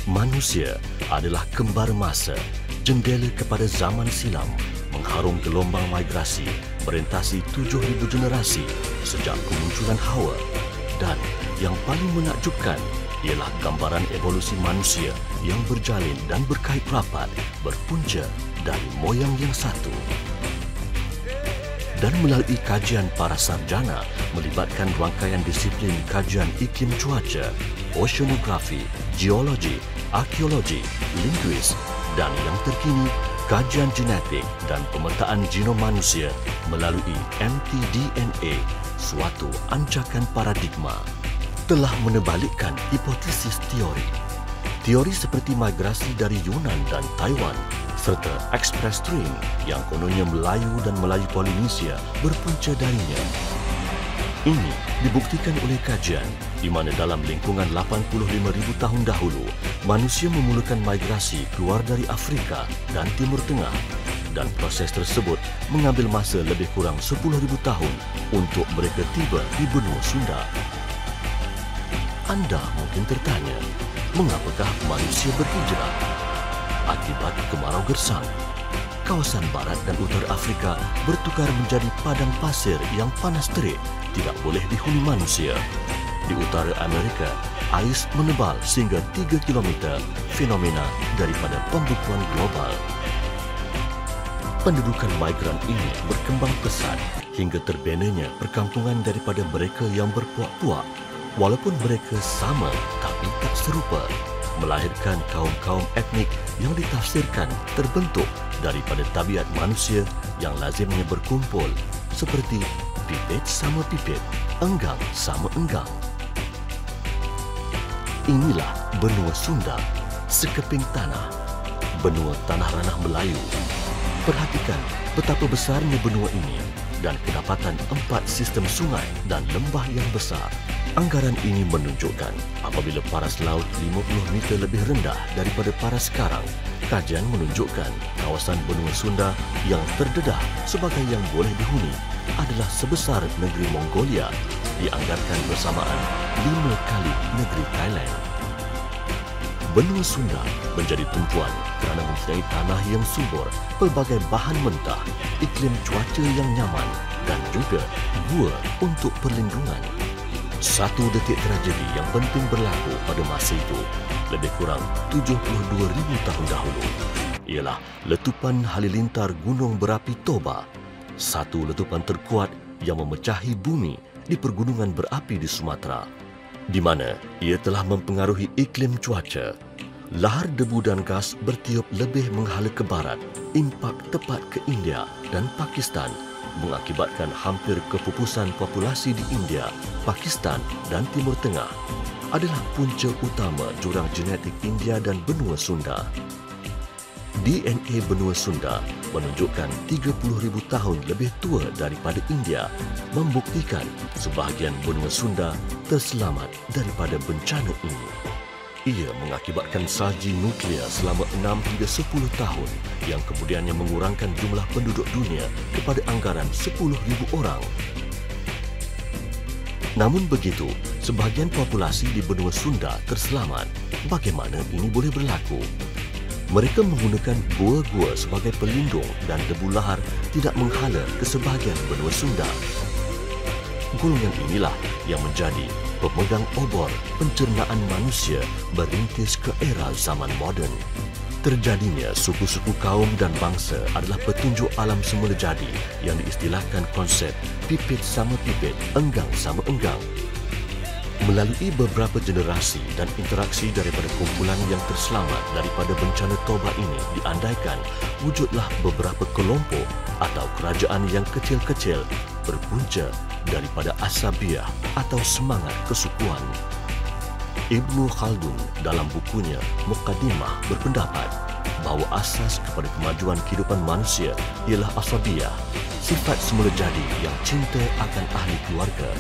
Manusia adalah kembar masa, jendela kepada zaman silam, mengharung gelombang migrasi, merentasi 7,000 generasi sejak kemunculan Hawa. Dan yang paling menakjubkan ialah gambaran evolusi manusia yang berjalin dan berkait rapat, berpunca dari moyang yang satu. Dan melalui kajian para sarjana melibatkan rangkaian disiplin kajian iklim cuaca, oceanografi, geologi, arkeologi, linguis dan yang terkini kajian genetik dan pemetaan genom manusia melalui mtDNA, suatu ancakan paradigma, telah menebalikkan hipotesis teori. Teori seperti migrasi dari Yunan dan Taiwan serta Express Stream yang kononnya Melayu dan Melayu Polinesia berpunca darinya. Ini dibuktikan oleh kajian di mana dalam lingkungan 85,000 tahun dahulu, manusia memulakan migrasi keluar dari Afrika dan Timur Tengah dan proses tersebut mengambil masa lebih kurang 10,000 tahun untuk mereka tiba di benua Sunda. Anda mungkin tertanya, mengapakah manusia berhijrah? Akibat kemarau gersang, kawasan barat dan utara Afrika bertukar menjadi padang pasir yang panas terik, tidak boleh dihuni manusia. Di utara Amerika, ais menebal sehingga 3 kilometer, fenomena daripada pembukuan global. Pendudukan migran ini berkembang pesat hingga terbinanya perkampungan daripada mereka yang berpuak-puak, walaupun mereka sama tapi tak serupa, melahirkan kaum-kaum etnik yang ditafsirkan terbentuk daripada tabiat manusia yang lazimnya berkumpul seperti pipit sama pipit, enggang sama enggang. Inilah benua Sunda, sekeping tanah, benua tanah ranah Melayu. Perhatikan betapa besarnya benua ini dan kedapatan 4 sistem sungai dan lembah yang besar. Anggaran ini menunjukkan apabila paras laut 50 meter lebih rendah daripada paras sekarang, kajian menunjukkan kawasan benua Sunda yang terdedah sebagai yang boleh dihuni adalah sebesar negeri Mongolia, dianggarkan bersamaan 5 kali negeri Thailand. Benua Sunda menjadi tumpuan kerana mempunyai tanah yang subur, pelbagai bahan mentah, iklim cuaca yang nyaman dan juga gua untuk perlindungan. Satu detik tragedi yang penting berlaku pada masa itu, lebih kurang 72,000 tahun dahulu, ialah letupan halilintar Gunung Berapi Toba, satu letupan terkuat yang memecahi bumi di pergunungan berapi di Sumatera, di mana ia telah mempengaruhi iklim cuaca. Lahar debu dan gas bertiup lebih menghala ke barat, impak tepat ke India dan Pakistan, mengakibatkan hampir kepupusan populasi di India, Pakistan dan Timur Tengah, adalah punca utama jurang genetik India dan benua Sunda. DNA benua Sunda menunjukkan 30,000 tahun lebih tua daripada India, membuktikan sebahagian benua Sunda terselamat daripada bencana ini. Ia mengakibatkan salji nuklear selama 6 hingga 10 tahun yang kemudiannya mengurangkan jumlah penduduk dunia kepada anggaran 10,000 orang. Namun begitu, sebahagian populasi di benua Sunda terselamat. Bagaimana ini boleh berlaku? Mereka menggunakan gua-gua sebagai pelindung dan debu lahar tidak menghala ke sebahagian benua Sunda. Golongan inilah yang menjadi pemegang obor pencernaan manusia berintis ke era zaman moden. Terjadinya suku-suku kaum dan bangsa adalah petunjuk alam semula jadi yang diistilahkan konsep pipit sama pipit, enggang sama enggang. Melalui beberapa generasi dan interaksi daripada kumpulan yang terselamat daripada bencana Toba ini, diandaikan wujudlah beberapa kelompok atau kerajaan yang kecil-kecil berpunca daripada asabiah atau semangat kesukuan. Ibnu Khaldun dalam bukunya Muqaddimah berpendapat bahawa asas kepada kemajuan kehidupan manusia ialah asabiah, sifat semula jadi yang cinta akan ahli keluarga.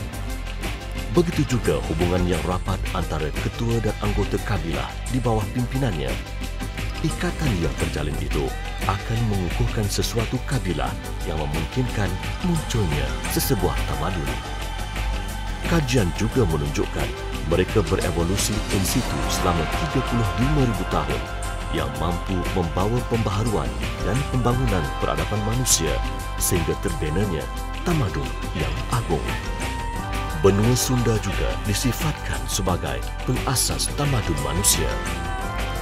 Begitu juga hubungan yang rapat antara ketua dan anggota kabilah di bawah pimpinannya. Ikatan yang terjalin itu akan mengukuhkan sesuatu kabilah yang memungkinkan munculnya sesebuah tamadun. Kajian juga menunjukkan Mereka berevolusi in situ selama 35,000 tahun yang mampu membawa pembaharuan dan pembangunan peradaban manusia sehingga terbenanya tamadun yang agung. Benua Sunda juga disifatkan sebagai pengasas tamadun manusia.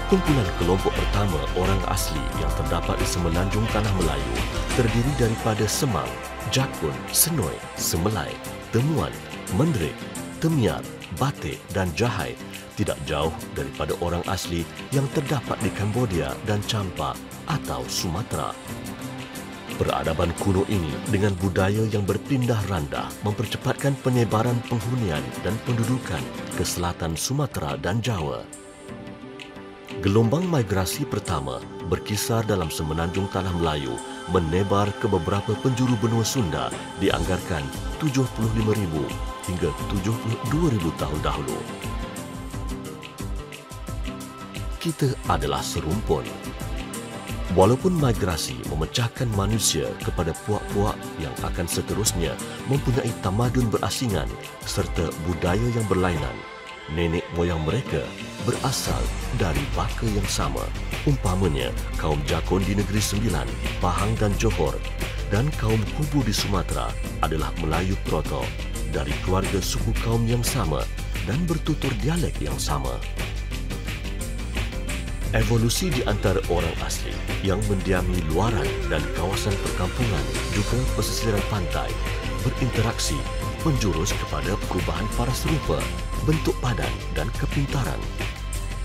Kumpulan kelompok pertama orang asli yang terdapat di semenanjung Tanah Melayu terdiri daripada Semang, Jakun, Senoi, Semelai, Temuan, Mendrik, Temiar, Batik dan Jahai tidak jauh daripada orang asli yang terdapat di Cambodia dan Champa atau Sumatera. Peradaban kuno ini dengan budaya yang berpindah randah mempercepatkan penyebaran penghunian dan pendudukan ke selatan Sumatera dan Jawa. Gelombang migrasi pertama berkisar dalam semenanjung Tanah Melayu menebar ke beberapa penjuru benua Sunda dianggarkan 75,000 hingga 72,000 tahun dahulu. Kita adalah serumpun. Walaupun migrasi memecahkan manusia kepada puak-puak yang akan seterusnya mempunyai tamadun berasingan serta budaya yang berlainan, nenek moyang mereka berasal dari baka yang sama. Umpamanya, kaum Jakun di Negeri Sembilan, Pahang dan Johor dan kaum Kubu di Sumatera adalah Melayu Proto dari keluarga suku kaum yang sama dan bertutur dialek yang sama. Evolusi di antara orang asli yang mendiami luaran dan kawasan perkampungan juga pesisiran pantai berinteraksi menjurus kepada perubahan paras rupa, bentuk badan dan kepintaran.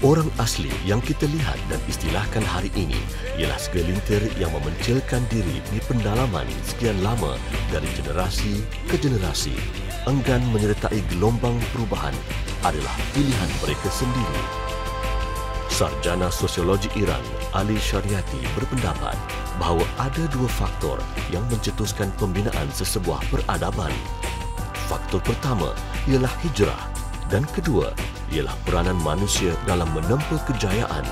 Orang asli yang kita lihat dan istilahkan hari ini ialah segelintir yang memencilkan diri di pendalaman sekian lama dari generasi ke generasi. Enggan menyertai gelombang perubahan adalah pilihan mereka sendiri. Sarjana Sosiologi Iran, Ali Syariati berpendapat bahawa ada dua faktor yang mencetuskan pembinaan sesebuah peradaban. Faktor pertama ialah hijrah dan kedua ialah peranan manusia dalam menempa kejayaan.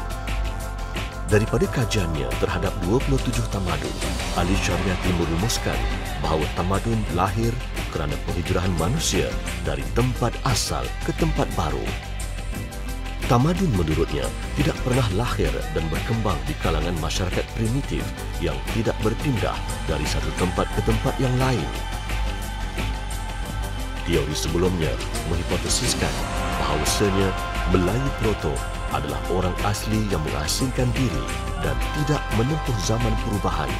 Daripada kajiannya terhadap 27 tamadun, Ali Syariati merumuskan bahawa tamadun lahir kerana penghijrahan manusia dari tempat asal ke tempat baru. Tamadun menurutnya tidak pernah lahir dan berkembang di kalangan masyarakat primitif yang tidak berpindah dari satu tempat ke tempat yang lain. Teori sebelumnya menghipotesiskan bahawasanya Melayu Proto adalah orang asli yang mengasingkan diri dan tidak menempuh zaman perubahan,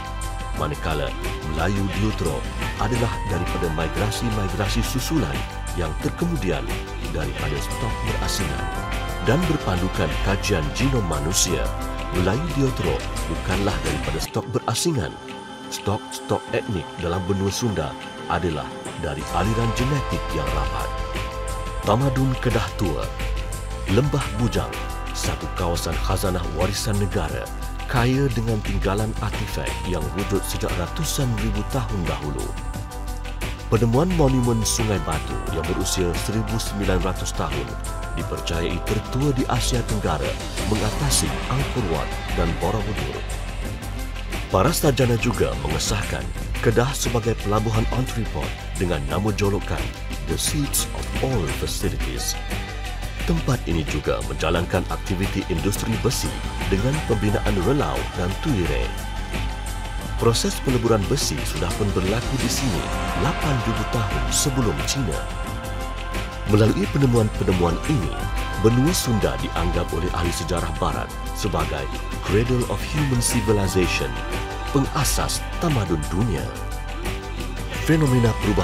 manakala Melayu Deutero adalah daripada migrasi-migrasi susulan yang terkemudian daripada stok berasingan. Dan berpandukan kajian genom manusia, Melayu Deutero bukanlah daripada stok berasingan. Stok-stok etnik dalam benua Sunda adalah dari aliran genetik yang rapat. Tamadun Kedah Tua, Lembah Bujang, satu kawasan khazanah warisan negara kaya dengan tinggalan artifak yang wujud sejak ratusan ribu tahun dahulu. Penemuan monumen Sungai Batu yang berusia 1,900 tahun dipercayai tertua di Asia Tenggara mengatasi Angkor Wat dan Borobudur. Para sarjana juga mengesahkan Kedah sebagai pelabuhan entrepot dengan nama jolokan The Seats of All Facilities. Tempat ini juga menjalankan aktiviti industri besi dengan pembinaan relau dan tuire. Proses peleburan besi sudah pun berlaku di sini 8,000 tahun sebelum Cina. Melalui penemuan-penemuan ini, benua Sunda dianggap oleh ahli sejarah barat sebagai cradle of human civilization, pengasas tamadun dunia. Fenomena perubahan